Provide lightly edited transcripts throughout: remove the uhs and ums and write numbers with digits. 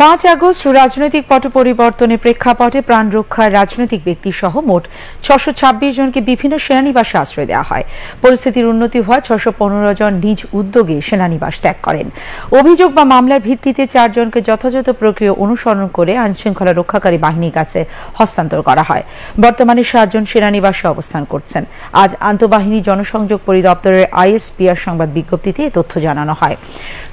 5 August রাজনৈতিক পট পরিবর্তনের প্রেক্ষাপটে প্রাণ রক্ষায় রাজনৈতিক ব্যক্তি সহ মোট 626 জনকে বিভিন্ন সেনানিবাসে আশ্রয় দেওয়া হয়। পরিস্থিতির উন্নতি হওয়ায় 615 জন নিজ উদ্যোগে সেনানিবাস ত্যাগ করেন। অভিযোগ বা মামলার ভিত্তিতে 4 জনকে যথাযথ প্রক্রিয়া অনুসরণ করে আইনশৃঙ্খলা রক্ষাকারী বাহিনীর কাছে হস্তান্তর করা হয়। বর্তমানে 7 জন সেনানিবাসে অবস্থান করছেন। আজ আন্তঃবাহিনী জনসংযোগ পরিদপ্তরের আইএসপিআর সংবাদ বিজ্ঞপ্তিতে এই তথ্য জানানো হয়।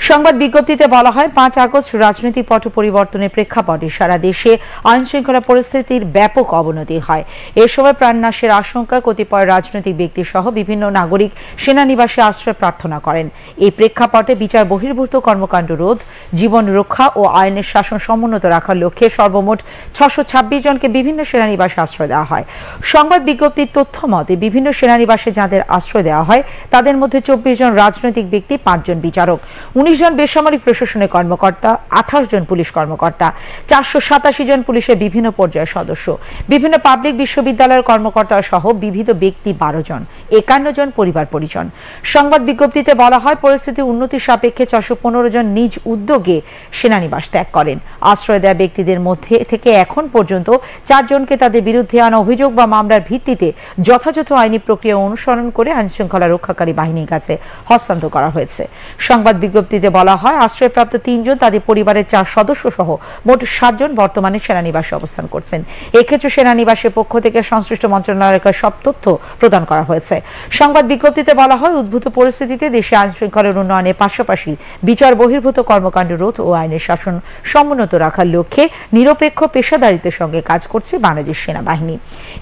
সংবাদ বিজ্ঞপ্তিতে বলা হয়, 5 আগস্ট রাজনৈতিক পট পরিবর্তনের প্রেক্ষাপটে সারা দেশে আইনশৃঙ্খলা পরিস্থিতির ব্যাপক অবনতি হয়। এ সময় প্রাণনাশের আশঙ্কা কতিপয় রাজনৈতিক ব্যক্তি সহ বিভিন্ন নাগরিক সেনানিবাসে আশ্রয় প্রার্থনা করেন। এই প্রেক্ষাপটে বিচার বহির্ভূত কর্মকাণ্ড রোধ, জীবন রক্ষা ও আইনের শাসন সমুন্নত রাখার লক্ষ্যে সর্বমোট 626 জনকে বিভিন্ন সেনানিবাসে আশ্রয় দেওয়া হয়। সংবাদ বিজ্ঞপ্তির তথ্য মতে বিভিন্ন সেনানিবাসে যাদের আশ্রয় দেওয়া হয় তাদের মধ্যে 24 জন রাজনৈতিক ব্যক্তি, 5 জন বিচারক, 19 জন বেসামরিক প্রশাসনের কর্মকর্তা, 28 জন পুলিশ কর্মকর্তা, 487 জন পুলিশের বিভিন্ন পর্যায়ের সদস্য, বিভিন্ন পাবলিক বিশ্ববিদ্যালয়ের কর্মকর্তা সহ বিবিধ ব্যক্তি 12 জন, 51 জন পরিবার পরিজন। সংবাদ বিজ্ঞপ্তিতে বলা হয়, পরিস্থিতির উন্নতির সাপেক্ষে 615 জন নিজ উদ্যোগে সেনানিবাস ত্যাগ করেন। আশ্রয় দেওয়া ব্যক্তিদের মধ্যে থেকে এখন পর্যন্ত 4 জনকে তাদের বিরুদ্ধে আনা অভিযোগ বা মামলার ভিত্তিতে যথাযথ আইনি প্রক্রিয়া অনুসরণ করে আইনশৃঙ্খলা রক্ষাকারী বাহিনীর কাছে হস্তান্তর করা হয়েছে। সংবাদ বিজ্ঞপ্তিতে বলা হয়, আশ্রয়প্রাপ্ত 3 জন, তাদের পরিবারের 4 সদস্য সহ মোট 7 জন বর্তমানে সেনানিবাসে অবস্থান করছেন। এক্ষেত্রে সেনানিবাসের পক্ষ থেকে সংশ্লিষ্ট মন্ত্রণালয়কে সব তথ্য প্রদান করা হয়েছে। সংবাদ বিজ্ঞপ্তিতে বলা হয়, উদ্ভূত পরিস্থিতিতে দেশে আইন শৃঙ্খলার উন্নয়নের পাশাপাশি বিচার বহির্ভূত কর্মকাণ্ড রোধ ও আইনের শাসন সমুন্নত রাখার লক্ষ্যে নিরপেক্ষ পেশাদারিত্বের সঙ্গে কাজ করছে বাংলাদেশ সেনাবাহিনী।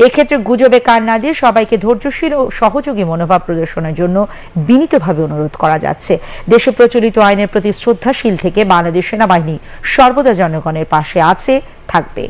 এক্ষেত্রে গুজবে কান না দিয়ে সবাইকে ধৈর্যশীল ও সহযোগী মনোভাব প্রদর্শনের জন্য বিনীতভাবে অনুরোধ করা যাচ্ছে। দেশে প্রচলিত আইনের প্রতি শ্রদ্ধাশীল থেকে বাংলাদেশ সেনাবাহিনী সর্বদা জনগণের পাশে আছে, থাকবে।